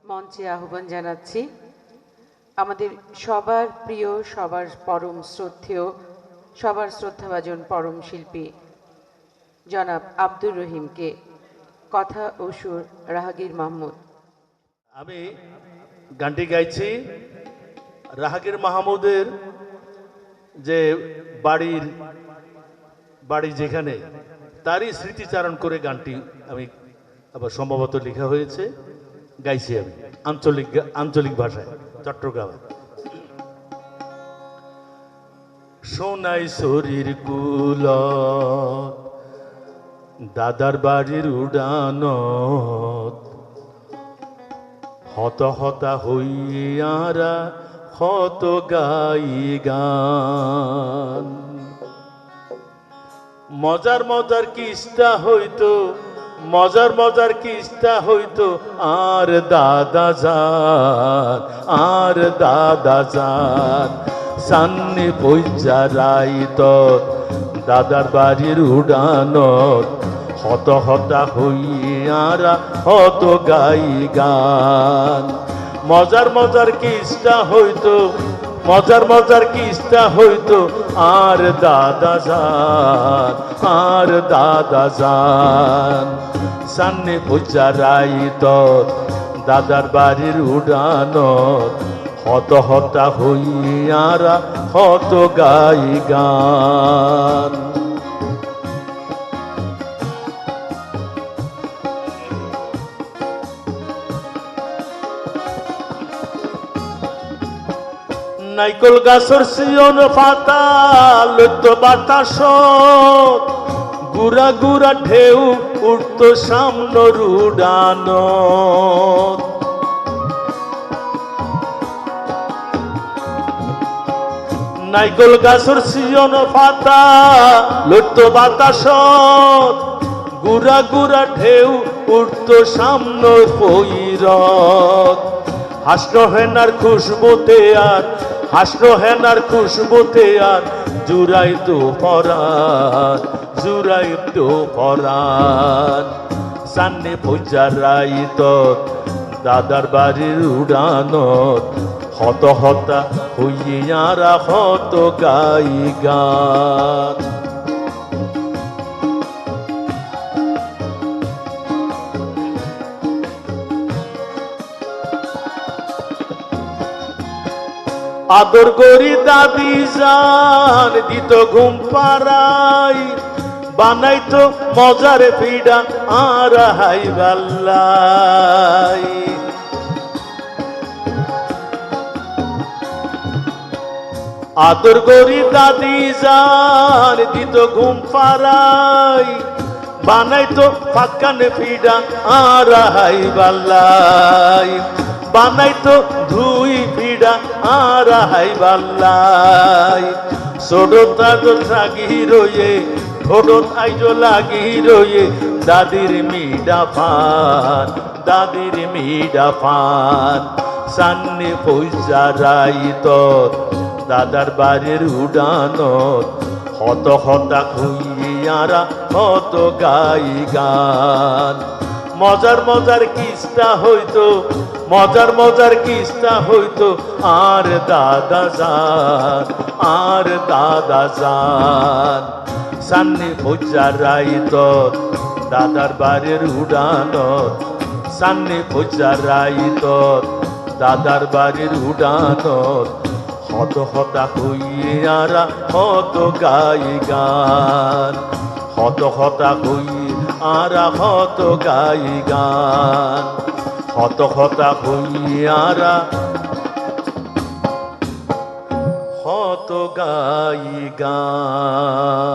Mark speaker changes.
Speaker 1: মঞ্চে আহ্বান জানাচ্ছি আমাদের সবার প্রিয়, সবার পরম শ্রদ্ধেয়, সবার শ্রদ্ধাভাজন পরম শিল্পী জনাব আব্দুর রহিমকে। কথা ও সুর রাহাগীর মাহমুদ।
Speaker 2: আমি গানটি গাইছি রাহাগীর মাহমুদের যে বাড়ি যেখানে, তারই স্মৃতিচারণ করে গানটি আমি আবার সম্ভবত লেখা হয়েছে, গাইছি আমি আঞ্চলিক ভাষায়, চট্টগ্রামে। সোনাই শরীর কুল দাদার বাড়ির উড়ানত, হত হতা হইয়ারা হত গাই গান। মজার মজার কিস্তা হইতো, মজার মজার কিস্তা হইতো, আর দাদা যান, আর দাদা যান। সান্নি পয়জা রাইত দাদার বাড়ির উড়ানত, হত হতা হইয়ারা হত গাই গান। মজার মজার কিস্তা হইতো, মজার মজার কিস্তা হইতো, আর দাদা যান, আর দাদা যান। সান্নি পূজা রাইত দাদার বাড়ির উড়ানত, হত হতা হইয়ারা হত গাই গান। নাইকল গাছর সিয়ন পাতা লইত বাতাস, গুড়া গুড়া ঢেউ উঠত সামনের উড়ানত। নাইকল গাছর সিয়ন পাতা লইত বাতাস, গুড়া গুড়া ঢেউ উঠত সামনের পইরত। হাসল হেনার খুশবুতে আর, হাসল হেনার খুশবুতে আর, জুড়াইতো পরাণ, জুড়াইতো পরাণ। সান্নি পূজা রাইত দাদার বাড়ির উড়ানত, হত হতা হইয়ারা হত গাই গান। আদর করি দাদি জান দিত ঘুম পাড়াই, বানাইতো মজার ফিডা আর হাই বাল্লাই। আদর করি দাদি জান দিত ঘুম পাড়াই, বানাইতো ফাঁকানে ফিডা আর হাই বাল্লাই। বানাইতো ধুই ফিডা আর হাই বাল্লাই। ছোট আজো লাগি রয়ে, ছোট আইজো লাগি রয়ে, দাদির মিডা ফান, দাদির মিডা ফান। সান্নি পয়সা রাইত দাদার বাড়ির উড়ানত, হত হতা খুইয়ারা হত গাই গান। মজার মজার কিস্তা হইতো, মজার মজার কিস্তা হইতো, আর দাদা যান, আর দাদা যান। সান্নি পূজা রাইত দাদার বাড়ির উড়ানত, সান্নি পূজা রাইত দাদার বাড়ির উড়ানত, হত হতা হইয়ারা হত গাই গান। হত হতা হইয়ারা হত গাই গান, হত হতা হইয়ারা হত গাই গান।